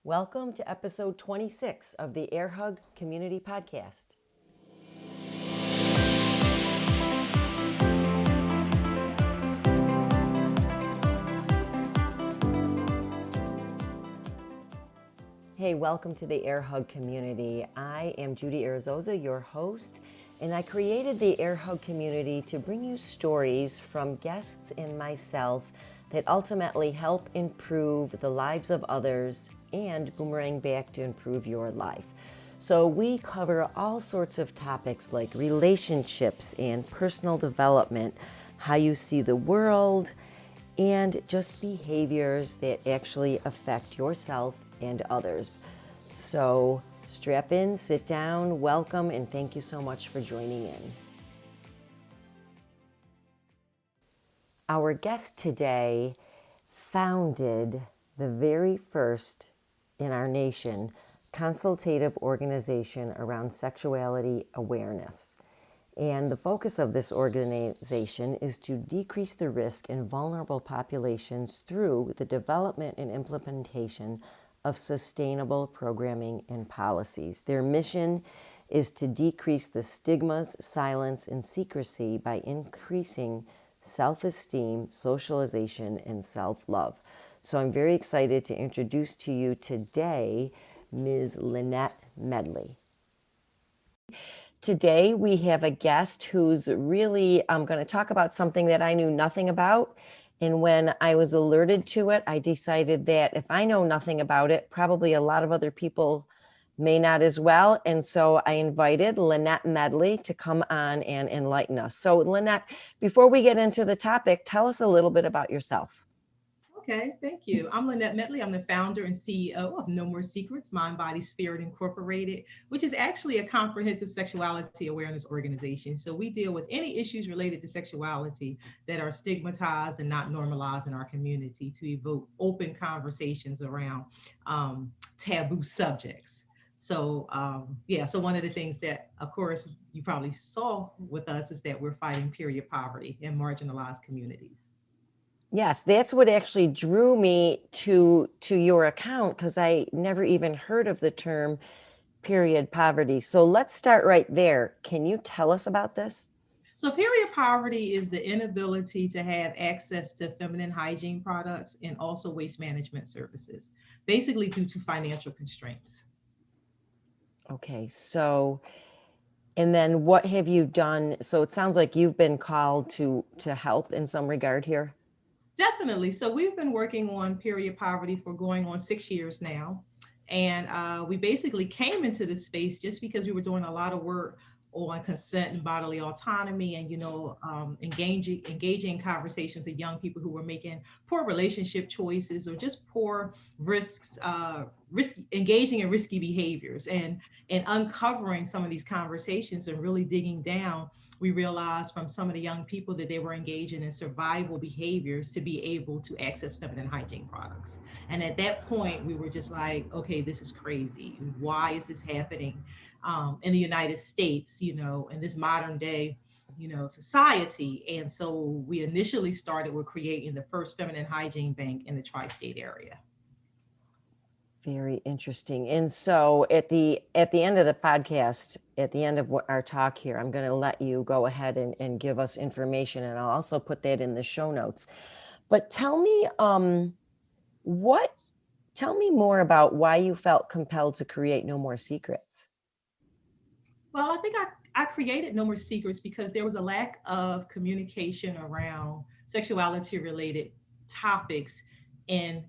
Welcome to episode 26 of the Air Hug Community Podcast. Hey, welcome to the Air Hug Community. I am Judy Arizosa, your host, and I created the Air Hug Community to bring you stories from guests and myself that ultimately help improve the lives of others and boomerang back to improve your life. So we cover all sorts of topics like relationships and personal development, how you see the world, and just behaviors that actually affect yourself and others. So strap in, sit down, welcome, and thank you so much for joining in. Our guest today founded the very first in our nation consultative organization around sexuality awareness. And the focus of this organization is to decrease the risk in vulnerable populations through the development and implementation of sustainable programming and policies. Their mission is to decrease the stigmas, silence, and secrecy by increasing self-esteem, socialization, and self-love. So I'm very excited to introduce to you today Ms. Lynette Medley. Today we have a guest who's really going to talk about something that I knew nothing about. And when I was alerted to it, I decided that if I know nothing about it, probably a lot of other people may not as well. And so I invited Lynette Medley to come on and enlighten us. So Lynette, before we get into the topic, tell us a little bit about yourself. Okay, thank you. I'm Lynette Medley. I'm the founder and CEO of No More Secrets, Mind, Body, Spirit Incorporated, which is actually a comprehensive sexuality awareness organization. So we deal with any issues related to sexuality that are stigmatized and not normalized in our community to evoke open conversations around taboo subjects. So one of the things that, of course, you probably saw with us is that we're fighting period poverty in marginalized communities. Yes, that's what actually drew me to your account, because I never even heard of the term period poverty. So let's start right there. Can you tell us about this? So, period poverty is the inability to have access to feminine hygiene products and also waste management services, basically due to financial constraints. Okay, so and then what have you done? So it sounds like you've been called to help in some regard here. Definitely. So, we've been working on period poverty for going on 6 years now. And we basically came into this space just because we were doing a lot of work on consent and bodily autonomy and engaging in conversations with young people who were making poor relationship choices or just poor engaging in risky behaviors and uncovering some of these conversations and really digging down. We realized from some of the young people that they were engaging in survival behaviors to be able to access feminine hygiene products. And at that point, we were just like, okay, this is crazy. Why is this happening in the United States, in this modern day, society? And so we initially started with creating the first feminine hygiene bank in the tri-state area. Very interesting. And so at the end of the podcast, at the end of our talk here, I'm going to let you go ahead and give us information, and I'll also put that in the show notes. But what tell me more about why you felt compelled to create No More Secrets. Well, I think I created No More Secrets because there was a lack of communication around sexuality related topics in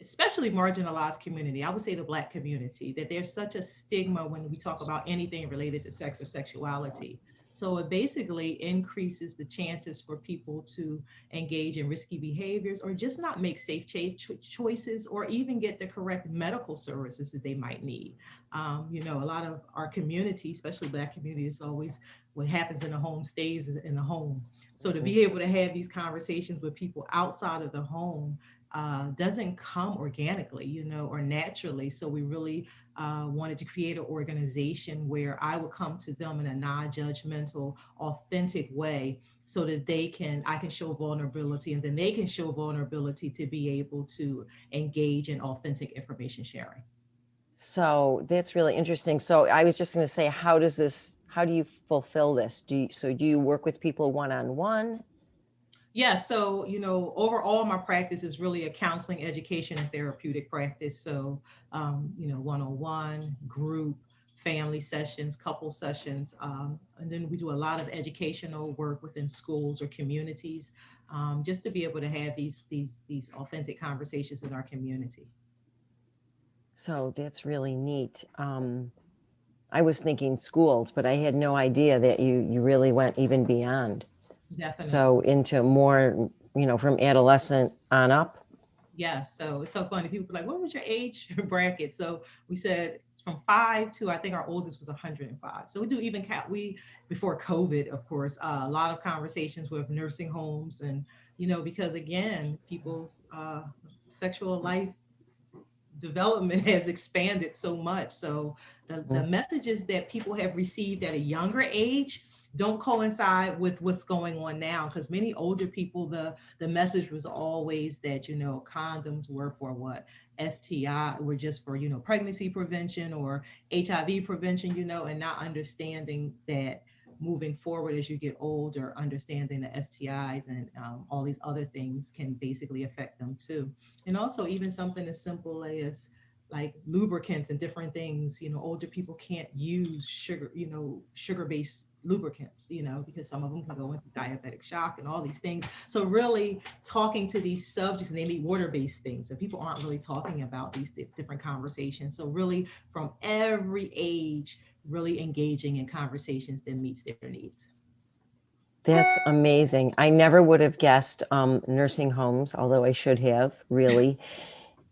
especially marginalized community. I would say the Black community, that there's such a stigma when we talk about anything related to sex or sexuality. So it basically increases the chances for people to engage in risky behaviors or just not make safe choices or even get the correct medical services that they might need. A lot of our community, especially Black community, is always what happens in the home stays in the home. So to Mhm. be able to have these conversations with people outside of the home doesn't come organically, or naturally. So we really wanted to create an organization where I would come to them in a non-judgmental, authentic way, so that I can show vulnerability, and then they can show vulnerability to be able to engage in authentic information sharing. So that's really interesting. So I was just going to say, how do you fulfill this? Do you work with people one-on-one? Yeah, so overall, my practice is really a counseling, education, and therapeutic practice. So, one-on-one, group, family sessions, couple sessions, and then we do a lot of educational work within schools or communities, just to be able to have these authentic conversations in our community. So that's really neat. I was thinking schools, but I had no idea that you really went even beyond. Definitely. So into more, from adolescent on up. Yeah, so it's so funny. People are like, what was your age bracket? So we said from 5 to, I think our oldest was 105. So we do even count, before COVID, of course, a lot of conversations with nursing homes, and, because again, people's sexual life development has expanded so much. So the Mhm. messages that people have received at a younger age don't coincide with what's going on now, because many older people, the message was always that condoms were for what, STI were just for pregnancy prevention or HIV prevention, and not understanding that moving forward as you get older, understanding the STIs and all these other things can basically affect them too. And also even something as simple as like lubricants and different things, older people can't use sugar-based lubricants, because some of them can go into diabetic shock and all these things. So really talking to these subjects, and they need water-based things, and people aren't really talking about these different conversations. So really from every age, really engaging in conversations that meets their needs. That's amazing. I never would have guessed nursing homes, although I should have, really.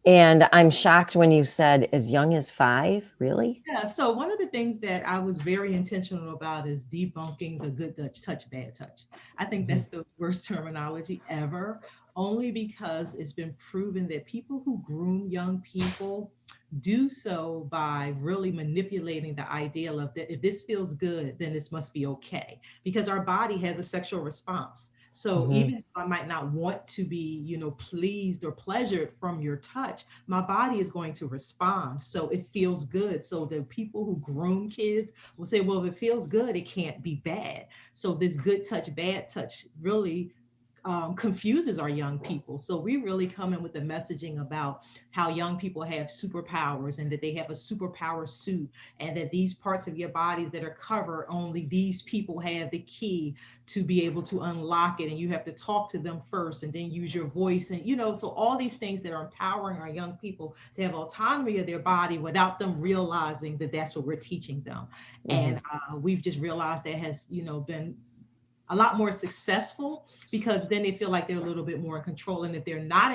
And I'm shocked when you said as young as 5, really? Yeah, so one of the things that I was very intentional about is debunking the good touch, bad touch. I think Mhm. that's the worst terminology ever, only because it's been proven that people who groom young people do so by really manipulating the ideal of that if this feels good, then this must be okay. Because our body has a sexual response. So Mhm. even if I might not want to be, pleased or pleasured from your touch, my body is going to respond. So it feels good. So the people who groom kids will say, well, if it feels good, it can't be bad. So this good touch, bad touch really confuses our young people. So we really come in with the messaging about how young people have superpowers, and that they have a superpower suit, and that these parts of your body that are covered, only these people have the key to be able to unlock it. And you have to talk to them first and then use your voice. And, so all these things that are empowering our young people to have autonomy of their body without them realizing that that's what we're teaching them. Mhm. And we've just realized that has, been a lot more successful, because then they feel like they're a little bit more in control. And if they're not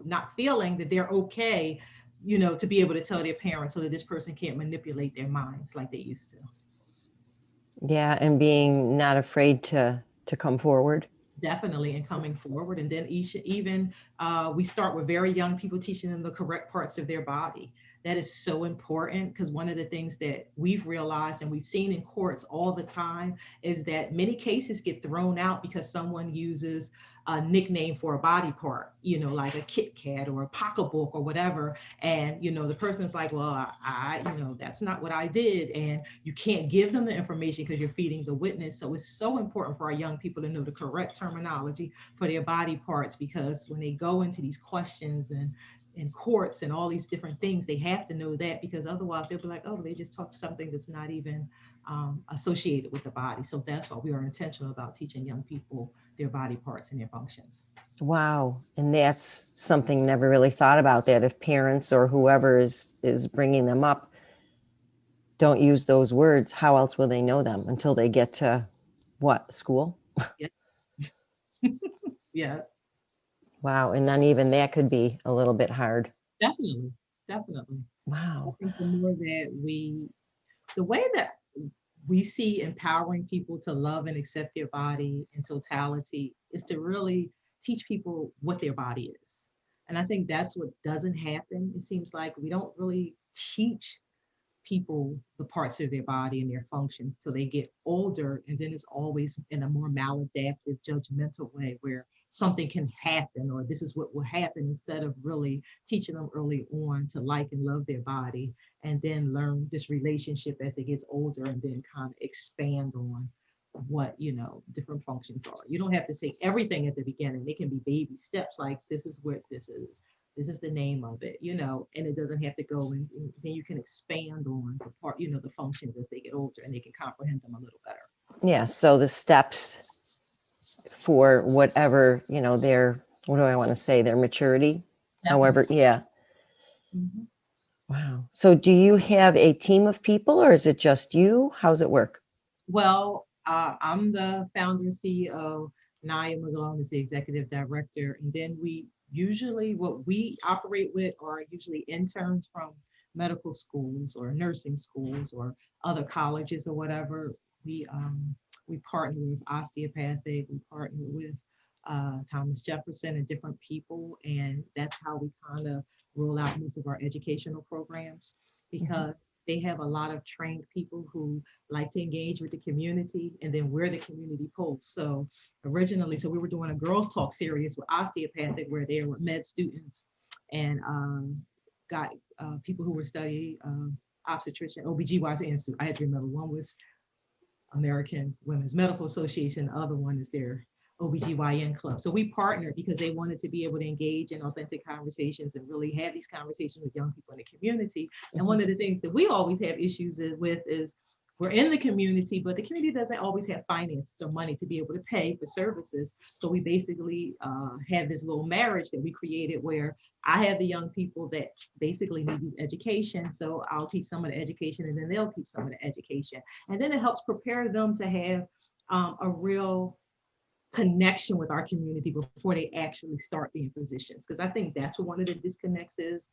not feeling that they're okay, to be able to tell their parents, so that this person can't manipulate their minds like they used to. Yeah, and being not afraid to come forward. Definitely, and coming forward. And then even we start with very young people, teaching them the correct parts of their body. That is so important, because one of the things that we've realized and we've seen in courts all the time is that many cases get thrown out because someone uses a nickname for a body part, like a Kit Kat or a pocketbook or whatever. And, the person's like, well, that's not what I did. And you can't give them the information because you're feeding the witness. So it's so important for our young people to know the correct terminology for their body parts, because when they go into these questions and in courts and all these different things, they have to know that, because otherwise they'll be like, oh, they just talked something that's not even associated with the body. So that's why we are intentional about teaching young people their body parts and their functions. Wow. And that's something never really thought about, that if parents or whoever is bringing them up don't use those words, how else will they know them until they get to what, school? Yeah. Yeah, Wow. And then even that could be a little bit hard. definitely. Definitely. I Wow. think the more that the way that we see empowering people to love and accept their body in totality is to really teach people what their body is. And I think that's what doesn't happen. It seems like we don't really teach people the parts of their body and their functions till they get older. And then it's always in a more maladaptive, judgmental way where something can happen or this is what will happen instead of really teaching them early on to like and love their body and then learn this relationship as it gets older and then kind of expand on what different functions are. You don't have to say everything at the beginning. It can be baby steps like this is what this is the name of it, and it doesn't have to go and then you can expand on the part, the functions as they get older and they can comprehend them a little better. Yeah. So the steps for whatever, their, what do I want to say, their maturity, however, yeah. Mm-hmm. Wow. So do you have a team of people or is it just you? How's it work? Well, I'm the founder and CEO. Naya Malone is the executive director. And then what we operate with are usually interns from medical schools or nursing schools or other colleges or whatever. We partner with osteopathic, we partner with Thomas Jefferson and different people. And that's how we kind of roll out most of our educational programs because they have a lot of trained people who like to engage with the community, and then we're the community pulse. So we were doing a girls talk series with osteopathic where they were med students and got people who were studying obstetrician, OBGYNs Institute. I had to remember one was American Women's Medical Association, the other one is their OBGYN club. So we partnered because they wanted to be able to engage in authentic conversations and really have these conversations with young people in the community. And one of the things that we always have issues with is we're in the community, but the community doesn't always have finances or money to be able to pay for services. So we basically have this little marriage that we created where I have the young people that basically need these education. So I'll teach some of the education and then they'll teach some of the education. And then it helps prepare them to have a real connection with our community before they actually start being physicians. Because I think that's what one of the disconnects is,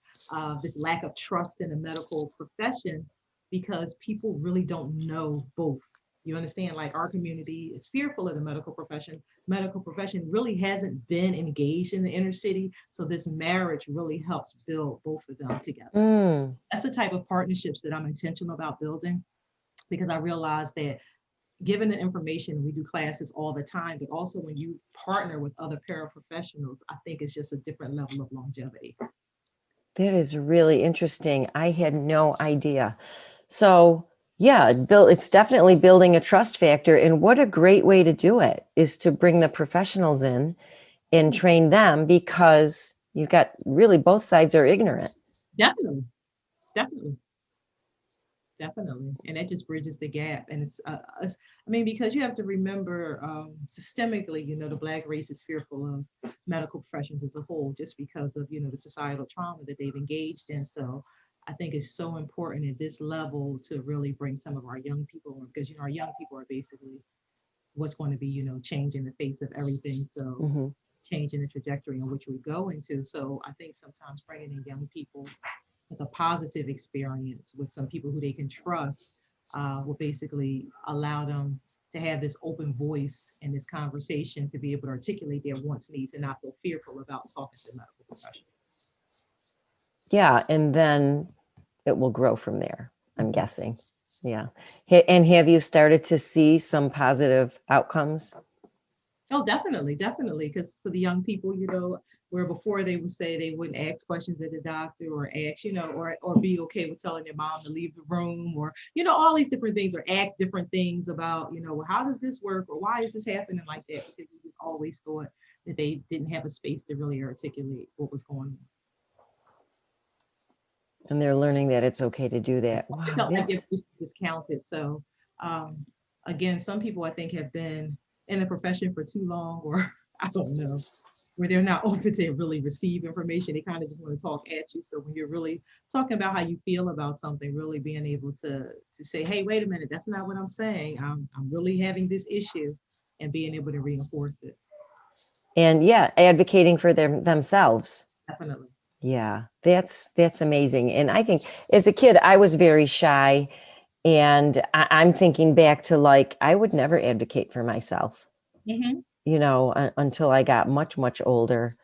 this lack of trust in the medical profession, because people really don't know both. You understand? Like our community is fearful of the medical profession. Medical profession really hasn't been engaged in the inner city. So this marriage really helps build both of them together. That's the type of partnerships that I'm intentional about building because I realize that given the information, we do classes all the time, but also when you partner with other paraprofessionals, I think it's just a different level of longevity. That is really interesting. I had no idea. So yeah, it's definitely building a trust factor. And what a great way to do it is to bring the professionals in and train them, because you've got really both sides are ignorant. Definitely. And that just bridges the gap. And it's, because you have to remember systemically, the Black race is fearful of medical professions as a whole, just because of, the societal trauma that they've engaged in. So I think it's so important at this level to really bring some of our young people on, because, our young people are basically what's going to be, changing the face of everything. So changing the trajectory in which we go into. So I think sometimes bringing in young people with a positive experience with some people who they can trust will basically allow them to have this open voice and this conversation to be able to articulate their wants, needs, and not feel fearful about talking to medical professionals. Yeah, and then it will grow from there, I'm guessing. Yeah. And have you started to see some positive outcomes? Oh, definitely. Because for the young people, where before they would say they wouldn't ask questions at the doctor or ask, or be okay with telling their mom to leave the room or, all these different things, or ask different things about, well, how does this work? Or why is this happening like that? Because we always thought that they didn't have a space to really articulate what was going on. And they're learning that it's okay to do that. Wow, I felt like it was discounted. So again, some people I think have been in the profession for too long, or I don't know, where they're not open to really receive information. They kind of just want to talk at you. So when you're really talking about how you feel about something, really being able to say, hey, wait a minute, that's not what I'm saying. I'm really having this issue, and being able to reinforce it. And yeah, advocating for themselves. Definitely. Yeah, that's amazing. And I think as a kid, I was very shy. And I'm thinking back to like, I would never advocate for myself, until I got much, much older.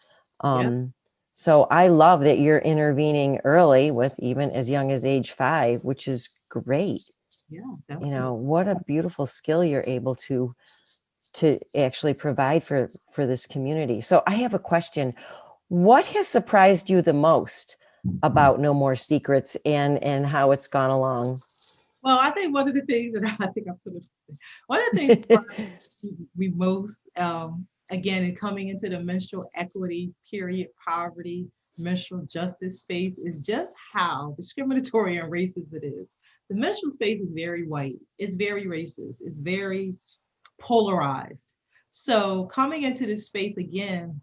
So I love that you're intervening early with even as young as age 5, which is great. Yeah, You definitely. know, what a beautiful skill you're able to actually provide for this community. So I have a question. What has surprised you the most about No More Secrets and how it's gone along? Well, I think one of the things that I think I put it, one of the things we most again in coming into the menstrual equity period poverty menstrual justice space is just how discriminatory and racist it is. The menstrual space is very white, it's very racist, it's very polarized. So coming into this space again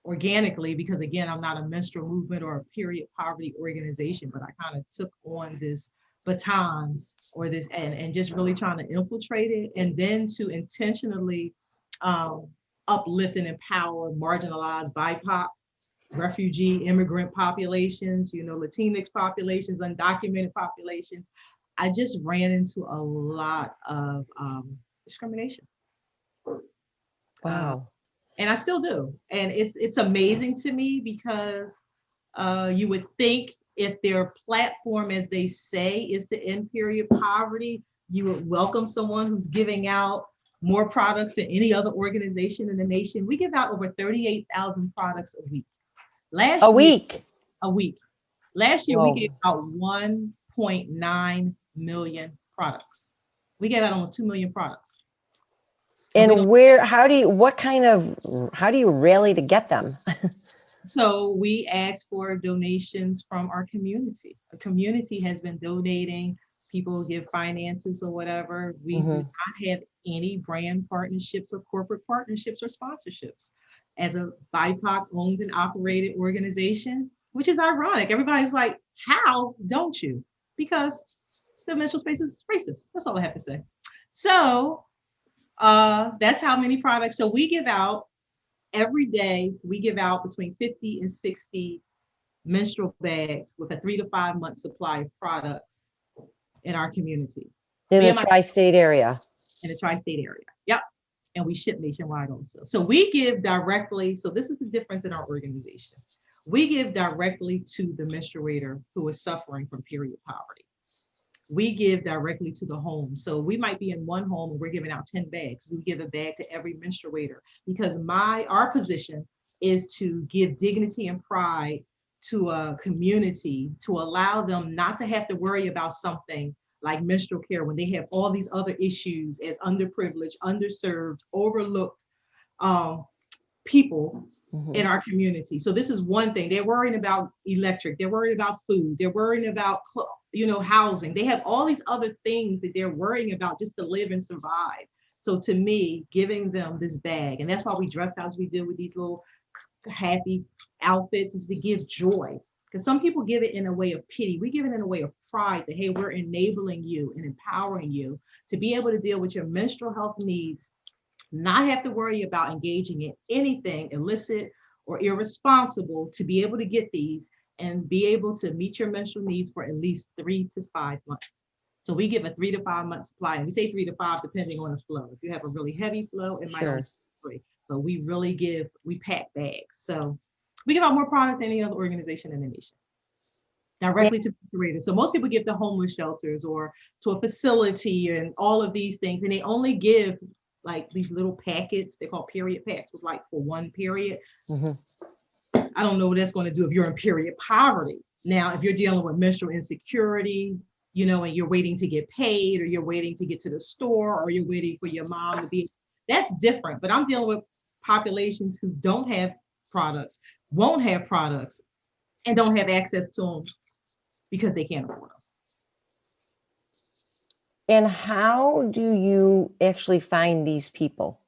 organically, because again, I'm not a menstrual movement or a period poverty organization, but I kind of took on this baton or this and just really trying to infiltrate it and then to intentionally um, uplift and empower marginalized BIPOC, refugee, immigrant populations, you know, Latinx populations, undocumented populations. I just ran into a lot of discrimination. Uh, Wow. and I still do. And it's amazing to me because you would think if their platform, as they say, is to end period poverty, you would welcome someone who's giving out more products than any other organization in the nation. We give out over 38,000 products a week. A Last year, week. a week. Last year, we Whoa. gave out 1.9 million products. We gave out almost 2 million products. And we don't. And where, how do you, what kind of, how do you rally to get them? So we ask for donations from our community. A community has been donating. People give finances or whatever. We do Mhm. not have any brand partnerships or corporate partnerships or sponsorships. As a BIPOC owned and operated organization, which is ironic. Everybody's like, how don't you? Because the menstrual space is racist. That's all I have to say. So that's how many products. So we give out every day we give out between 50 and 60 menstrual bags with a 3 to 5 month supply of products in our community. In Me the and my tri-state area. in the tri-state area. Yep. And we ship nationwide also. So we give directly. So this is the difference in our organization. We give directly to the menstruator who is suffering from period poverty. We give directly to the home. So we might be in one home and we're giving out 10 bags. We give a bag to every menstruator because our position is to give dignity and pride to a community to allow them not to have to worry about something like menstrual care when they have all these other issues as underprivileged, underserved, overlooked um, people Mhm. in our community. So this is one thing. They're worrying about electric, they're worried about food, they're worrying about housing. They have all these other things that they're worrying about just to live and survive. So to me, giving them this bag, and that's why we dress as we do with these little happy outfits, is to give joy. Because some people give it in a way of pity. We give it in a way of pride that, hey, we're enabling you and empowering you to be able to deal with your menstrual health needs, not have to worry about engaging in anything illicit or irresponsible to be able to get these and be able to meet your menstrual needs for at least 3 to 5 months. So we give a 3 to 5 month supply, and we say 3 to 5 depending on the flow. If you have a really heavy flow, it might only Sure. be 3, but we pack bags. So we give out more product than any other organization in the nation And, directly to curators. So most people give to homeless shelters or to a facility and all of these things, and they only give like these little packets. They call period packs with like for one period. mhm. I don't know what that's going to do if you're in period poverty. Now, if you're dealing with menstrual insecurity, and you're waiting to get paid, or you're waiting to get to the store, or you're waiting for your mom to be, that's different. But I'm dealing with populations who don't have products, won't have products, and don't have access to them because they can't afford them. And how do you actually find these people?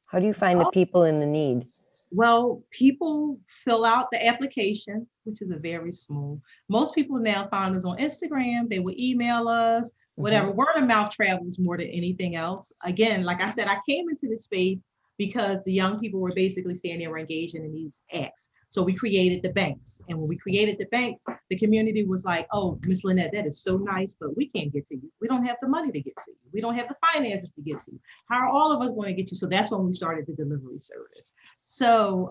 How do you find the Oh, people in the need? well, people fill out the application, which is a very small. Most people now find us on Instagram. They will email us, Mhm. whatever. Word of mouth travels more than anything else. Again, like I said, I came into this space because the young people were basically saying they were engaging in these acts. So we created the banks. And when we created the banks, the community was like, oh, Miss Lynette, that is so nice, but we can't get to you. We don't have the money to get to you. We don't have the finances to get to you. How are all of us going to get you? So that's when we started the delivery service. So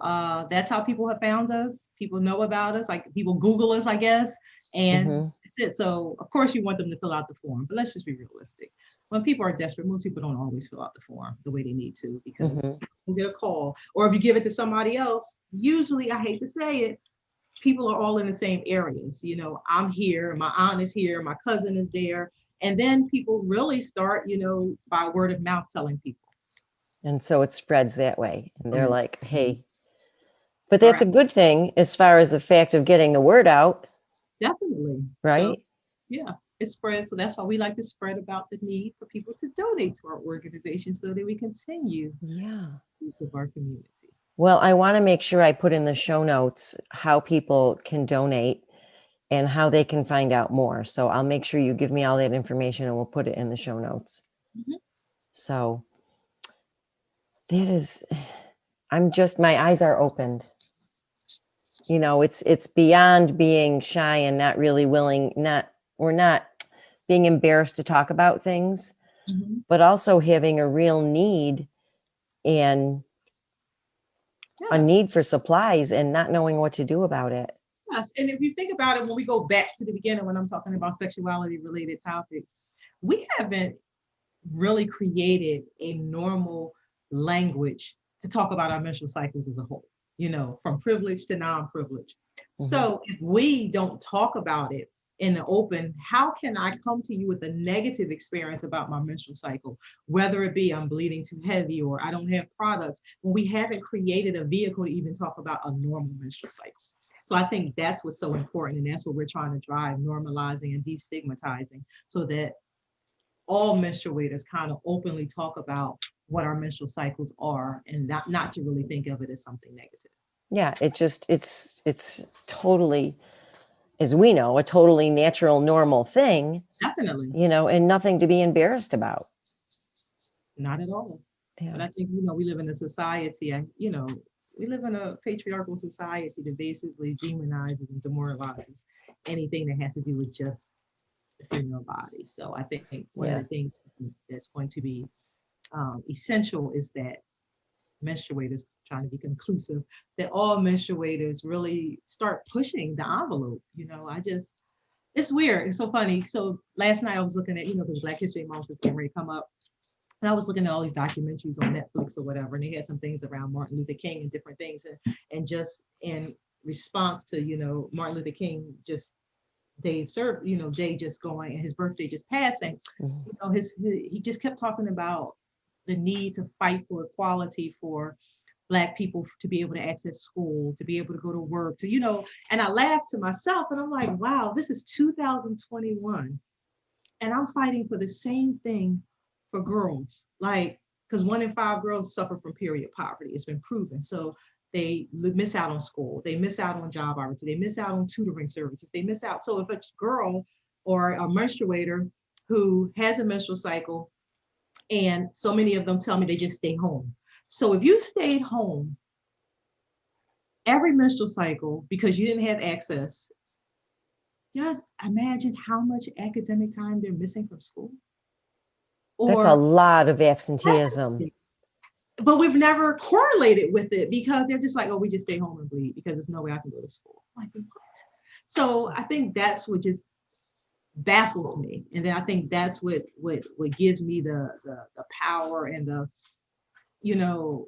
that's how people have found us. People know about us, like people Google us, I guess. And so of course you want them to fill out the form, but let's just be realistic. When people are desperate, most people don't always fill out the form the way they need to, because you get a call, or if you give it to somebody else, usually, I hate to say it, people are all in the same areas. You know, I'm here, my aunt is here, my cousin is there. And then people really start, you know, by word of mouth telling people. And so it spreads that way. And they're like, hey, but All that's right. a good thing as far as the fact of getting the word out, Definitely. right? So, yeah, it spreads. So that's why we like to spread about the need for people to donate to our organization so that we continue Yeah. to our community. Well, I want to make sure I put in the show notes how people can donate and how they can find out more. So I'll make sure you give me all that information and we'll put it in the show notes. So that is, my eyes are opened. You know, it's beyond being shy and not really willing, we're not being embarrassed to talk about things, but also having a real need and a need for supplies and not knowing what to do about it. Yes, and if you think about it, when we go back to the beginning, when I'm talking about sexuality related topics, we haven't really created a normal language to talk about our menstrual cycles as a whole, you know, from privilege to non-privilege. So if we don't talk about it in the open, how can I come to you with a negative experience about my menstrual cycle, whether it be I'm bleeding too heavy or I don't have products, when we haven't created a vehicle to even talk about a normal menstrual cycle? So I think that's what's so important. And that's what we're trying to drive, normalizing and destigmatizing, so that all menstruators kind of openly talk about what our menstrual cycles are, and not to really think of it as something negative. Yeah, it's totally, as we know, a totally natural, normal thing. Definitely. You know, and nothing to be embarrassed about. Not at all. Yeah. But I think, you know, we live in a society, you know, we live in a patriarchal society that basically demonizes and demoralizes anything that has to do with just the female body. So I think one of the things that's going to be essential is that menstruators, trying to be conclusive, that all menstruators really start pushing the envelope. You know, it's weird. It's so funny. So last night I was looking at, you know, because Black History Month is getting ready to come up. And I was looking at all these documentaries on Netflix or whatever, and they had some things around Martin Luther King and different things. And just in response to, you know, Martin Luther King just Dave served, you know, day just going and his birthday just passing, you know, he just kept talking about the need to fight for equality for Black people to be able to access school, to be able to go to work, to, you know, and I laughed to myself and I'm like, wow, this is 2021. And I'm fighting for the same thing for girls. Like, because 1 in 5 girls suffer from period poverty. It's been proven. So they miss out on school. They miss out on job opportunity. They miss out on tutoring services. They miss out. So if a girl or a menstruator who has a menstrual cycle, and so many of them tell me they just stay home. So if you stayed home every menstrual cycle because you didn't have access, yeah, imagine how much academic time they're missing from school. That's a lot of absenteeism. But we've never correlated with it because they're just like, oh, we just stay home and bleed because there's no way I can go to school. I'm like, what? So I think that's what just baffles me. And then I think that's what gives me the power and the, you know,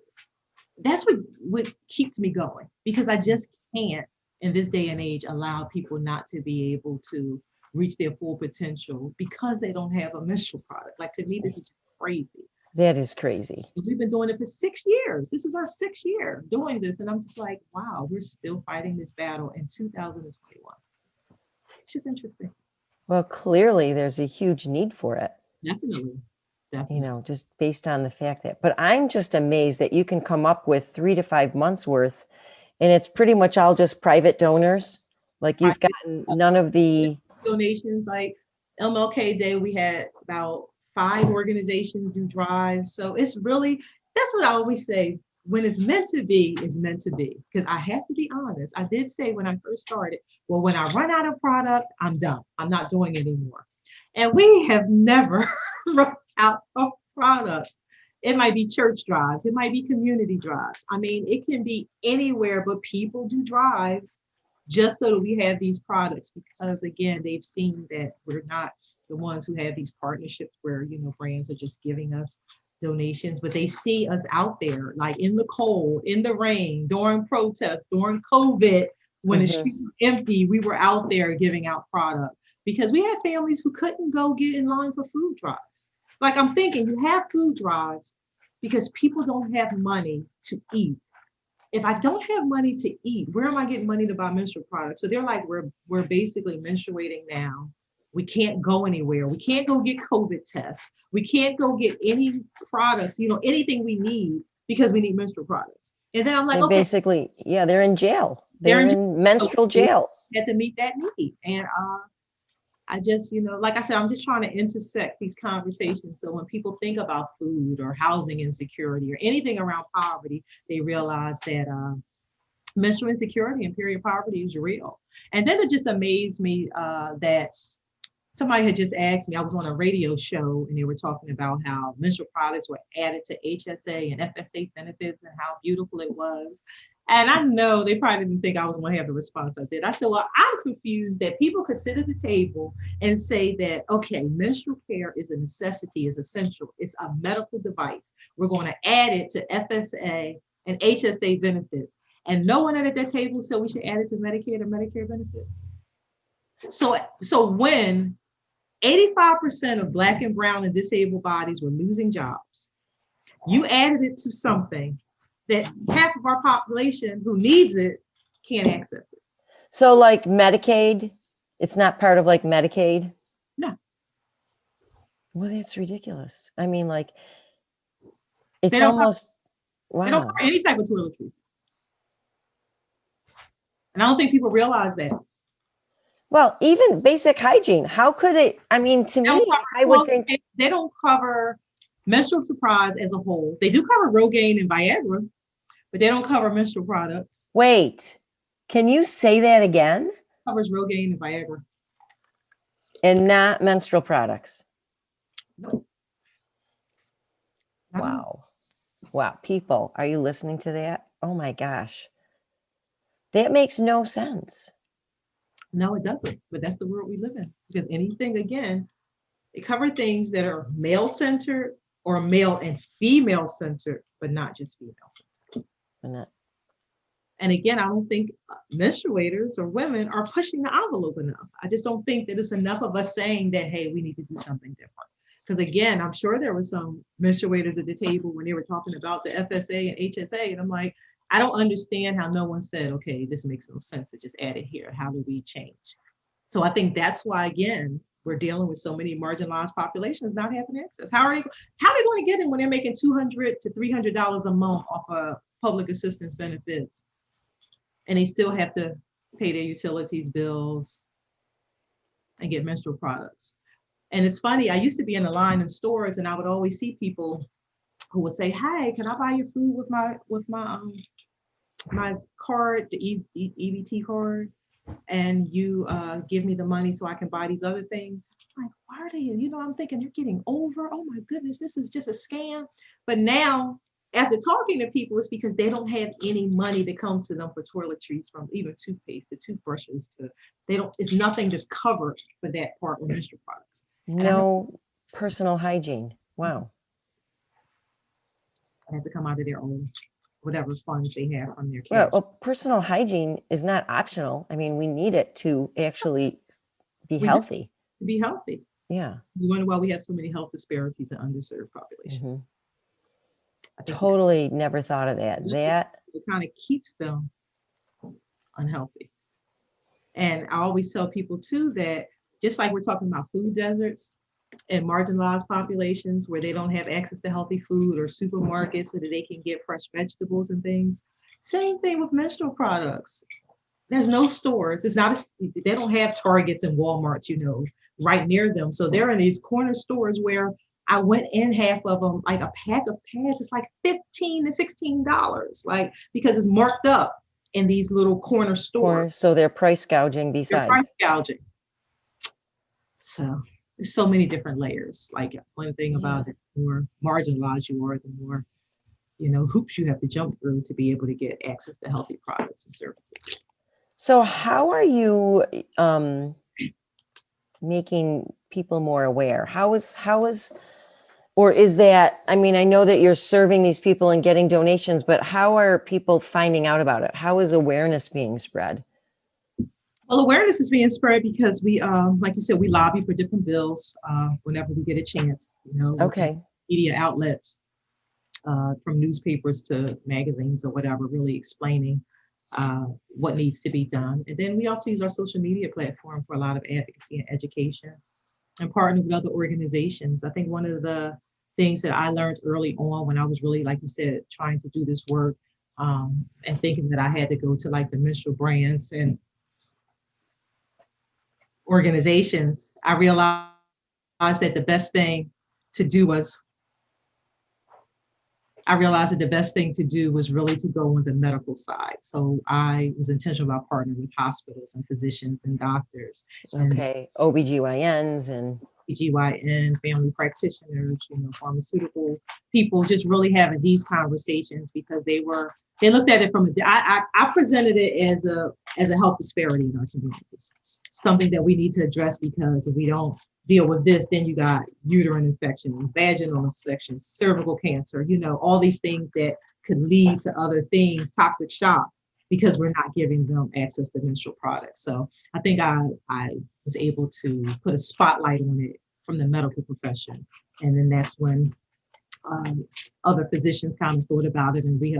that's what keeps me going, because I just can't in this day and age allow people not to be able to reach their full potential because they don't have a menstrual product. Like, to me, this is just crazy. That is crazy. We've been doing it for 6 years. This is our 6th year doing this. And I'm just like, wow, we're still fighting this battle in 2021. It's just interesting. Well, clearly there's a huge need for it. Definitely. You know, just based on the fact that, but I'm just amazed that you can come up with 3 to 5 months worth, and it's pretty much all just private donors. Like, you've gotten none of the donations. Like MLK Day, we had about 5 organizations do drives. So it's really, that's what I always say. when it's meant to be, it's meant to be. Because I have to be honest. I did say when I first started, well, when I run out of product, I'm done. I'm not doing it anymore. And we have never run out of product. It might be church drives, it might be community drives. I mean, it can be anywhere, but people do drives just so that we have these products because, again, they've seen that we're not the ones who have these partnerships where, brands are just giving us donations, but they see us out there, like in the cold, in the rain, during protests, during COVID, when the Mm-hmm. streets were empty, we were out there giving out product because we had families who couldn't go get in line for food drives. Like I'm thinking, you have food drives because people don't have money to eat. If I don't have money to eat, where am I getting money to buy menstrual products? So they're like, we're basically menstruating now. We can't go anywhere. We can't go get COVID tests. We can't go get any products, anything we need because we need menstrual products. And then I'm like, They okay, basically, yeah, they're in jail. they're They're in in jail. menstrual We jail. had to meet that need. And I just, like I said, I'm just trying to intersect these conversations. So when people think about food or housing insecurity or anything around poverty, they realize that menstrual insecurity and period poverty is real. And then it just amazed me that somebody had just asked me, I was on a radio show and they were talking about how menstrual products were added to HSA and FSA benefits and how beautiful it was. And I know they probably didn't think I was going to have the response I did. I said, well, I'm confused that people could sit at the table and say that, okay, menstrual care is a necessity, is essential. It's a medical device. We're going to add it to FSA and HSA benefits. And no one at that table said we should add it to Medicare or Medicare benefits. So when 85% of Black and brown and disabled bodies were losing jobs, you added it to something that half of our population who needs it can't access it. So like Medicaid, it's not part of like Medicaid? No. Well, that's ridiculous. I mean, like, it's They don't almost, They don't wow. cover any type of toiletries. And I don't think people realize that. Well, even basic hygiene, how could it, I mean, to me, I would think, they don't cover menstrual supplies as a whole. They do cover Rogaine and Viagra, but they don't cover menstrual products. wait, can you say that again? It covers Rogaine and Viagra. And not menstrual products? No. Wow. Wow. People, are you listening to that? Oh my gosh. That makes no sense. No, it doesn't. But that's the world we live in. Because anything, again, it covers things that are male-centered or male and female-centered, but not just female-centered. And again, I don't think menstruators or women are pushing the envelope enough. I just don't think that it's enough of us saying that, hey, we need to do something different. Because again, I'm sure there were some menstruators at the table when they were talking about the FSA and HSA. And I'm like, I don't understand how no one said, okay, this makes no sense to just add it here. How do we change? So I think that's why, again, we're dealing with so many marginalized populations not having access. How are they going to get in when they're making $200 to $300 a month off of public assistance benefits? And they still have to pay their utilities bills and get menstrual products. And it's funny, I used to be in a line in stores and I would always see people who would say, hey, can I buy your food with my card, the EBT card? And you give me the money so I can buy these other things. I'm like, why are they, I'm thinking they're getting over. Oh my goodness, this is just a scam. But now, after talking to people, it's because they don't have any money that comes to them for toiletries, from even toothpaste to toothbrushes to, it's nothing that's covered for that part with menstrual products. No personal hygiene. Wow. It has to come out of their own, whatever funds they have from their cash. Well, personal hygiene is not optional. I mean, we need it to actually be healthy. To be healthy. Yeah. You wonder why we have so many health disparities in underserved populations. Mm-hmm. Totally never thought of that. It kind of keeps them unhealthy. And I always tell people too that just like we're talking about food deserts and marginalized populations where they don't have access to healthy food or supermarkets so that they can get fresh vegetables and things, same thing with menstrual products. There's no stores. They don't have Targets and Walmarts, right near them. So they're in these corner stores where I went in half of them, like a pack of pads is like $15 to $16, like because it's marked up in these little corner stores. Or so they're price gouging They're price besides. gouging. So there's so many different layers. Like one thing Yeah. about it, the more marginalized you are, the more hoops you have to jump through to be able to get access to healthy products and services. So how are you making people more aware? How is or is that, I mean, I know that you're serving these people and getting donations, but how are people finding out about it? How is awareness being spread? Well, awareness is being spread because we, like you said, we lobby for different bills whenever we get a chance. Working Okay. media outlets, from newspapers to magazines or whatever, really explaining what needs to be done. And then we also use our social media platform for a lot of advocacy and education, and partner with other organizations. I think one of the things that I learned early on when I was really, like you said, trying to do this work, and thinking that I had to go to like the menstrual brands and organizations, I realized that the best thing to do was really to go on the medical side. So I was intentional about partnering with hospitals and physicians and doctors and Okay. OBGYNs and GYN, family practitioners, pharmaceutical people, just really having these conversations because they looked at it from I presented it as a health disparity in our community, something that we need to address because if we don't deal with this, then you got uterine infections, vaginal infections, cervical cancer, all these things that could lead to other things, toxic shocks, because we're not giving them access to menstrual products. So I think I was able to put a spotlight on it from the medical profession. And then that's when other physicians kind of thought about it, and we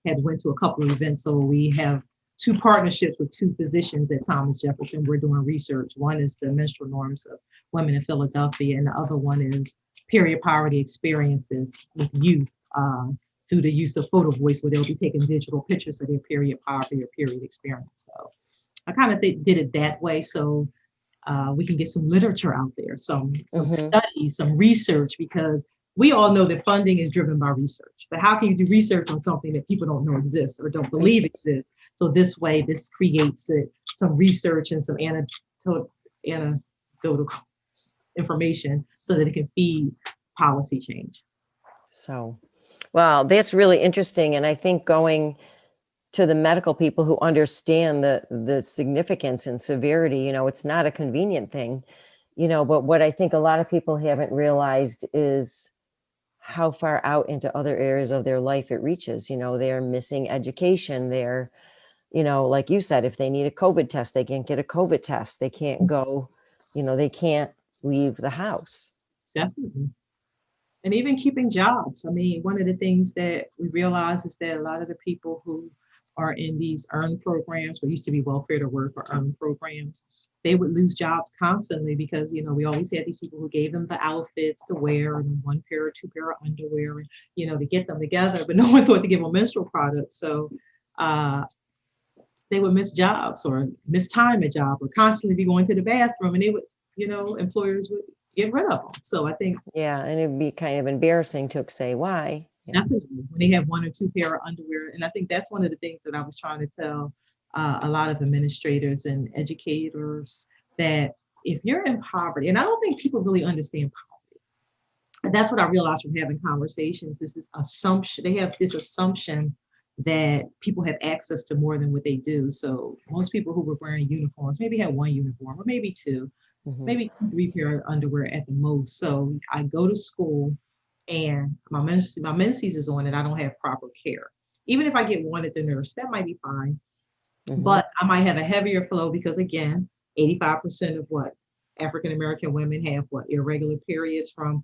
had went to a couple of events. So we have two partnerships with two physicians at Thomas Jefferson. We're doing research. One is the menstrual norms of women in Philadelphia, and the other one is period poverty experiences with youth through the use of photo voice, where they'll be taking digital pictures of their period poverty or period experience. So I kind of did it that way, so we can get some literature out there, some studies, some research, because we all know that funding is driven by research. But how can you do research on something that people don't know exists or don't believe exists? So this way, this creates some research and some anecdotal information so that it can feed policy change. so, wow, that's really interesting. And I think going to the medical people who understand the significance and severity, it's not a convenient thing, but what I think a lot of people haven't realized is how far out into other areas of their life it reaches. They're missing education. They're, like you said, if they need a COVID test, they can't get a COVID test. They can't go, they can't leave the house. Definitely. And even keeping jobs. I mean, one of the things that we realize is that a lot of the people who are in these earn programs, what used to be welfare to work or earn programs, they would lose jobs constantly because, we always had these people who gave them the outfits to wear and one pair or two pair of underwear, and, to get them together, but no one thought to give them menstrual products. So they would miss jobs or miss time at job or constantly be going to the bathroom, and they would, employers would get rid of them. So I think, yeah, and it'd be kind of embarrassing to say why. definitely when they have one or two pair of underwear. And I think that's one of the things that I was trying to tell a lot of administrators and educators, that if you're in poverty, and I don't think people really understand poverty, and that's what I realized from having conversations, is this assumption, they have this assumption that people have access to more than what they do. So most people who were wearing uniforms maybe had one uniform or maybe two, maybe three pair of underwear at the most. So I go to school and my menses is on and I don't have proper care. Even if I get one at the nurse, that might be fine. But I might have a heavier flow because, again, 85% of what African American women have irregular periods, from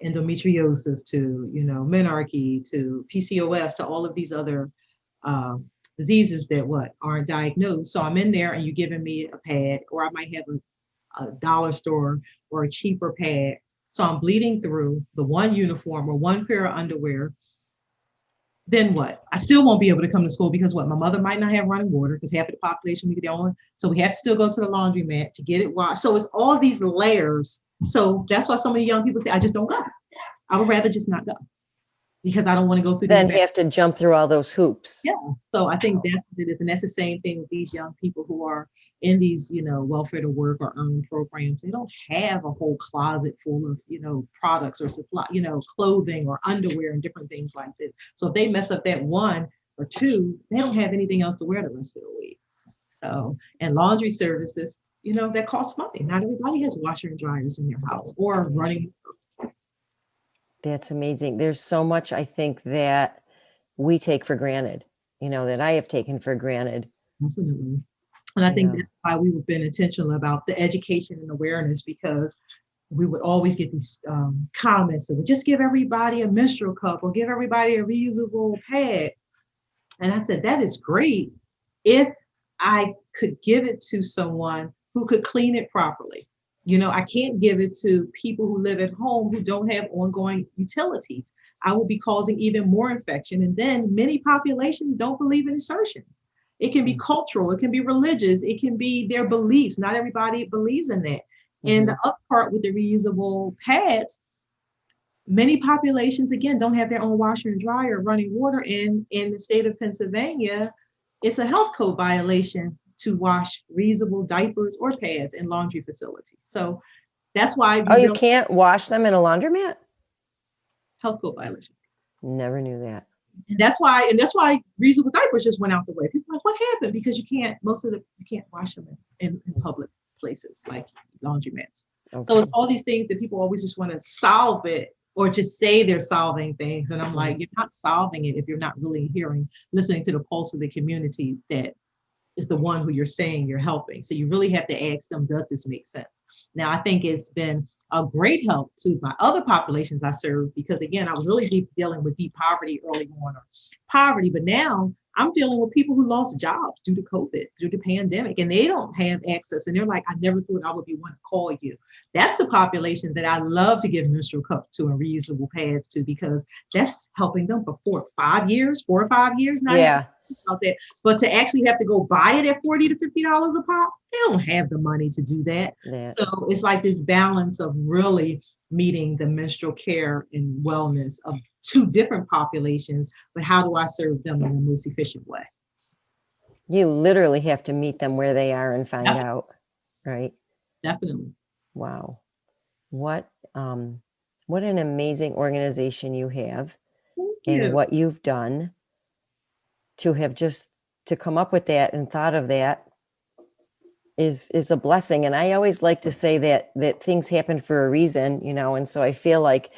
endometriosis to menarche to PCOS to all of these other diseases that aren't diagnosed. So I'm in there and you're giving me a pad, or I might have a dollar store or a cheaper pad. So I'm bleeding through the one uniform or one pair of underwear. Then what? I still won't be able to come to school because my mother might not have running water because half of the population we get on. So we have to still go to the laundromat to get it washed. So it's all these layers. So that's why so many young people say, I just don't go. I would rather just not go because I don't want to go through these Then back. have to jump through all those hoops. Yeah. So I think that's what it is. And that's the same thing with these young people who are in these, welfare to work or earn programs. They don't have a whole closet full of, products or supply, clothing or underwear and different things like this. So if they mess up that one or two, they don't have anything else to wear the rest of the week. So, and laundry services, that costs money. Not everybody has washer and dryers in their house or running. That's amazing. There's so much, I think, that we take for granted, that I have taken for granted. Definitely. And I think that's why we were being intentional about the education and awareness, because we would always get these comments that would just give everybody a menstrual cup or give everybody a reusable pad. And I said, that is great if I could give it to someone who could clean it properly. I can't give it to people who live at home who don't have ongoing utilities. I will be causing even more infection. And then many populations don't believe in insertions. It can be cultural, it can be religious, it can be their beliefs. Not everybody believes in that. And the other part with the reusable pads, many populations, again, don't have their own washer and dryer, running water. In the state of Pennsylvania, it's a health code violation to wash reusable diapers or pads in laundry facilities. So that's why you can't wash them in a laundromat? Health code violation. Never knew that. And that's why reusable diapers just went out the way. People are like, what happened? Because you can't wash them in public places like laundromats. Okay. So it's all these things that people always just want to solve it or just say they're solving things. And I'm like, you're not solving it if you're not really listening to the pulse of the community that is the one who you're saying you're helping. So you really have to ask them, does this make sense? Now, I think it's been a great help to my other populations I serve, because again, I was really dealing with deep poverty early on, or poverty, but now I'm dealing with people who lost jobs due to COVID, due to pandemic, and they don't have access. And they're like, I never thought I would be one to call you. That's the population that I love to give menstrual cups to and reusable pads to, because that's helping them for 4 or 5 years. Not about that, but to actually have to go buy it at $40 to $50 a pop, they don't have the money to do that. So it's like this balance of really meeting the menstrual care and wellness of two different populations, but how do I serve them in the most efficient way? You literally have to meet them where they are and find out, right? Definitely. Wow. What an amazing organization you have. And what you've done to have to come up with that and thought of that is a blessing. And I always like to say that things happen for a reason, and so I feel like,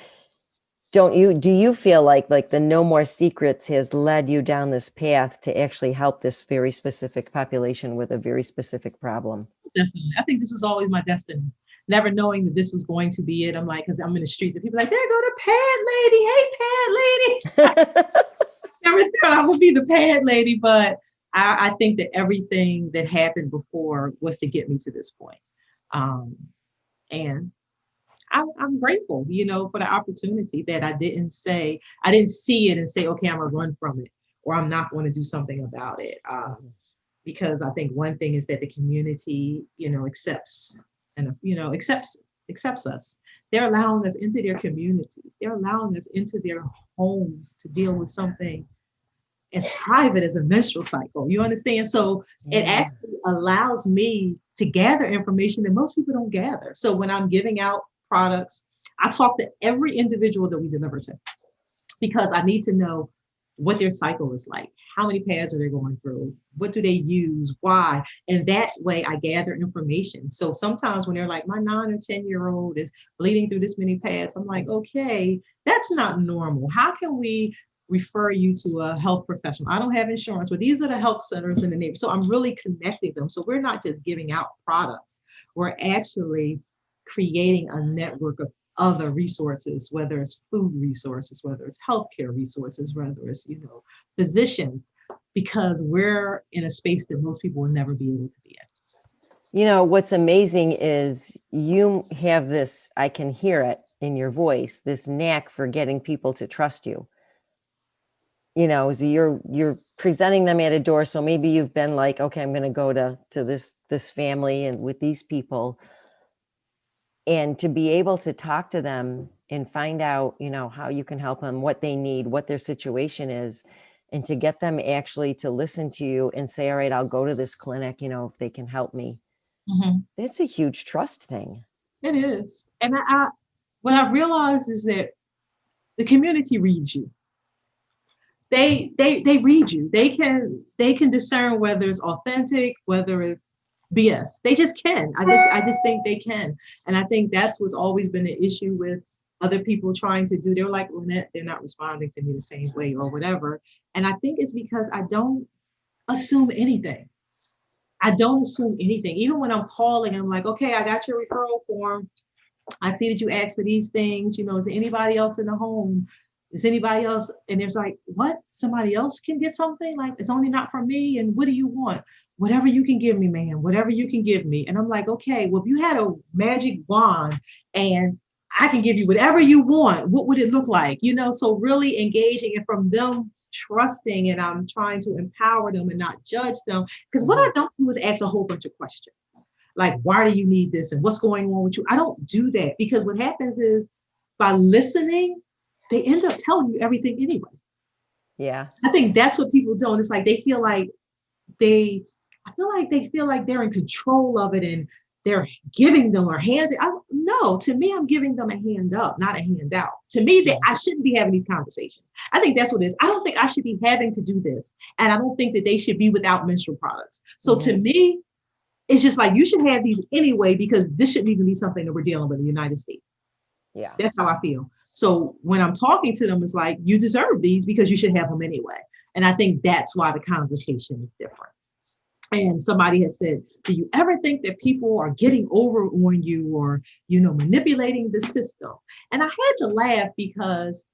do you feel like the No More Secrets has led you down this path to actually help this very specific population with a very specific problem? Definitely. I think this was always my destiny. Never knowing that this was going to be it. I'm like, because I'm in the streets and people are like, there go the pad lady. Hey, pad lady. Never thought I would be the pad lady, but I think that everything that happened before was to get me to this point. And I'm grateful, for the opportunity that I didn't see it and say, okay, I'm gonna run from it, or I'm not going to do something about it. Because I think one thing is that the community, accepts us. They're allowing us into their communities. They're allowing us into their homes to deal with something as private as a menstrual cycle. You understand? So it actually allows me to gather information that most people don't gather. So when I'm giving out products, I talk to every individual that we deliver to, because I need to know what their cycle is like. How many pads are they going through? What do they use? Why? And that way I gather information. So sometimes when they're like, my 9 or 10-year-old is bleeding through this many pads, I'm like, okay, that's not normal. How can we refer you to a health professional? I don't have insurance, but these are the health centers in the neighborhood. So I'm really connecting them. So we're not just giving out products. We're actually creating a network of other resources, whether it's food resources, whether it's healthcare resources, whether it's, physicians, because we're in a space that most people will never be able to be in. What's amazing is you have this, I can hear it in your voice, this knack for getting people to trust you. So you're presenting them at a door. So maybe you've been like, okay, I'm going to go to this family and with these people, and to be able to talk to them and find out, how you can help them, what they need, what their situation is, and to get them actually to listen to you and say, all right, I'll go to this clinic, if they can help me. That's a huge trust thing. It is. And what I realized is that the community reads you. They read you. They can discern whether it's authentic, whether it's BS. They just can. I just think they can. And I think that's what's always been an issue with other people trying to do. They're like, Lynette, they're not responding to me the same way or whatever. And I think it's because I don't assume anything. I don't assume anything. Even when I'm calling, I'm like, okay, I got your referral form. I see that you asked for these things. Is there anybody else in the home? Is anybody else? And there's like, what? Somebody else can get something? Like, it's only not from me. And what do you want? Whatever you can give me, man, whatever you can give me. And I'm like, okay, well, if you had a magic wand and I can give you whatever you want, what would it look like? So really engaging, and from them trusting, and I'm trying to empower them and not judge them. Because what I don't do is ask a whole bunch of questions. Like, why do you need this? And what's going on with you? I don't do that, because what happens is, by listening, they end up telling you everything anyway. Yeah. I think that's what people don't. It's like they feel like they feel like they're in control of it, and they're giving them or handing. No, to me, I'm giving them a hand up, not a handout. To me, that I shouldn't be having these conversations. I think that's what it is. I don't think I should be having to do this. And I don't think that they should be without menstrual products. So to me, it's just like, you should have these anyway, because this shouldn't even be something that we're dealing with in the United States. Yeah. That's how I feel. So when I'm talking to them, it's like, you deserve these because you should have them anyway. And I think that's why the conversation is different. And somebody has said, do you ever think that people are getting over on you, or, manipulating the system? And I had to laugh, because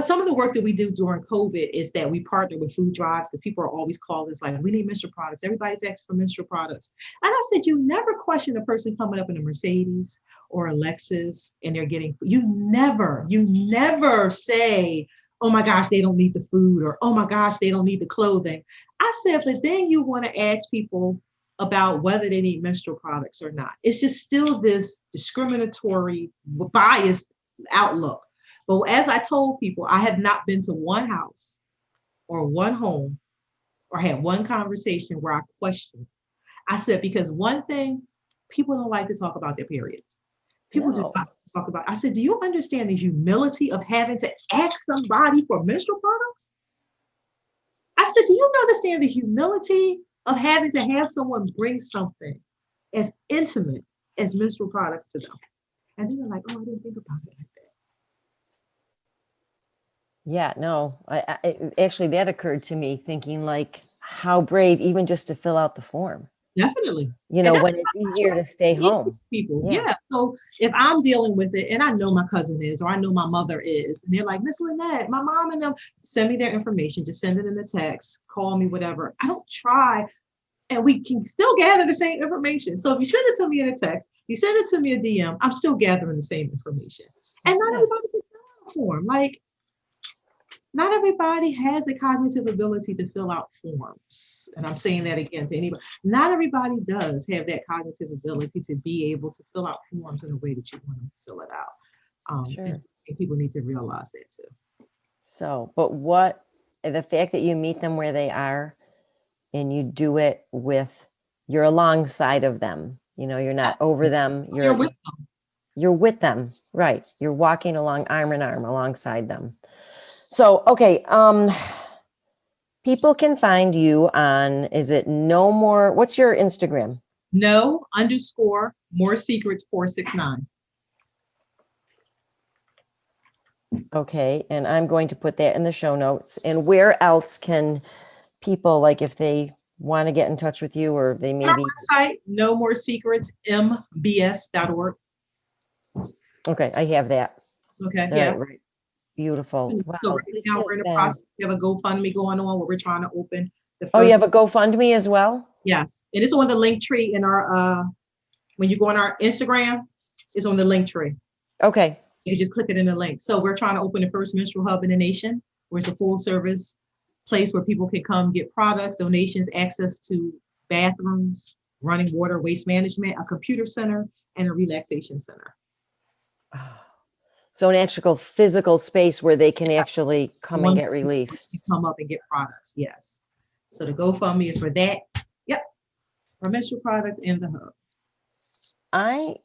some of the work that we do during COVID is that we partner with food drives, because people are always calling us like, we need menstrual products. Everybody's asking for menstrual products. And I said, you never question a person coming up in a Mercedes or a Lexus and they're getting, you never say, oh my gosh, they don't need the food, or, oh my gosh, they don't need the clothing. I said, but then you want to ask people about whether they need menstrual products or not. It's just still this discriminatory, biased outlook. But as I told people, I have not been to one house or one home or had one conversation where I questioned. I said, because one thing, people don't like to talk about their periods. People do not talk about. I said, do you understand the humility of having to ask somebody for menstrual products? I said, do you understand the humility of having to have someone bring something as intimate as menstrual products to them? And they were like, oh, I didn't think about it like that. Yeah, no, actually that occurred to me, thinking like, how brave, even just to fill out the form. Definitely. When it's easier to stay home. People. Yeah. So if I'm dealing with it, and I know my cousin is, or I know my mother is, and they're like, Miss Lynette, my mom and them, send me their information, just send it in the text, call me, whatever. I don't try, and we can still gather the same information. So if you send it to me in a text, you send it to me a DM, I'm still gathering the same information. And not everybody can fill out a form. Like, not everybody has the cognitive ability to fill out forms. And I'm saying that again to anybody. Not everybody does have that cognitive ability to be able to fill out forms in a way that you want them to fill it out. Sure. And people need to realize that too. So, but the fact that you meet them where they are and you do it you're alongside of them, you're not over them. You're with them. You're with them. Right. You're walking along arm in arm alongside them. So, okay. People can find you on, is it no more? What's your Instagram? No_more secrets 469. Okay. And I'm going to put that in the show notes. And where else can people, like, if they want to get in touch with you, or they maybe. Our website, No More Secrets, mbs.org. Okay. I have that. Okay. Yeah. Right. Beautiful. Wow. So right now we're in the process. We have a GoFundMe going on where we're trying to open the first. Oh, you have a GoFundMe as well? Yes. And it's on the link tree in our, when you go on our Instagram, it's on the link tree. Okay. You just click it in the link. So we're trying to open the first menstrual hub in the nation, where it's a full service place where people can come get products, donations, access to bathrooms, running water, waste management, a computer center, and a relaxation center. So an actual physical space where they can actually come and One get relief. can come up and get products. Yes. So the GoFundMe is for that. Yep. For menstrual products in the hub. I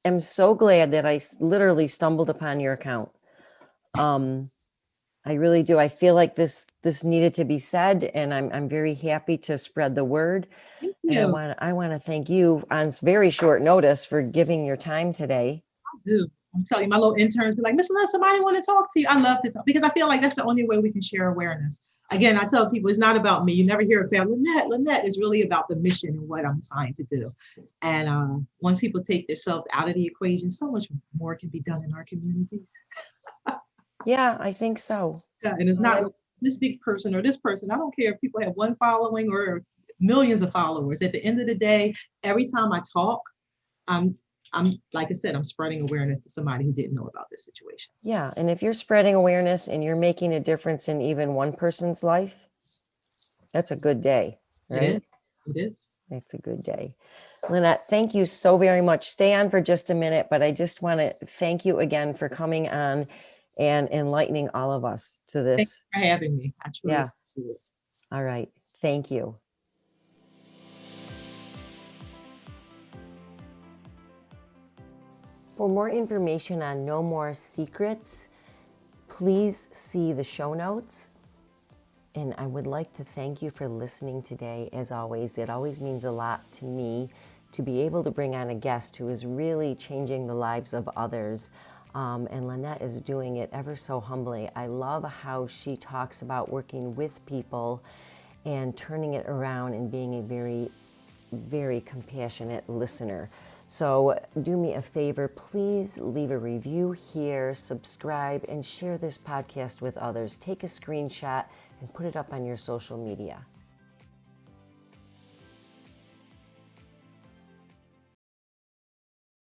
am so glad that I literally stumbled upon your account. I really do. I feel like this needed to be said, and I'm very happy to spread the word. Thank And you. I want to thank you on very short notice for giving your time today. I do. I'm telling you, my little interns be like, Miss Lynette, somebody want to talk to you. I love to talk because I feel like that's the only way we can share awareness. Again, I tell people it's not about me. You never hear it about Lynette. Lynette is really about the mission and what I'm trying to do. And once people take themselves out of the equation, so much more can be done in our communities. Yeah, I think so. Yeah, and it's not this big person or this person. I don't care if people have one following or millions of followers. At the end of the day, every time I talk, I'm I'm like I said, I'm spreading awareness to somebody who didn't know about this situation. Yeah, and if you're spreading awareness and you're making a difference in even one person's life, that's a good day, right? It is. It is. It's a good day. Lynette, thank you so very much. Stay on for just a minute, but I just want to thank you again for coming on and enlightening all of us to Thanks this. for having me. I truly appreciate it. All right. Thank you. For more information on No More Secrets, please see the show notes. And I would like to thank you for listening today. As always, it always means a lot to me to be able to bring on a guest who is really changing the lives of others. And Lynette is doing it ever so humbly. I love how she talks about working with people and turning it around and being a very, very compassionate listener. So do me a favor, please leave a review here, subscribe, and share this podcast with others. Take a screenshot and put it up on your social media.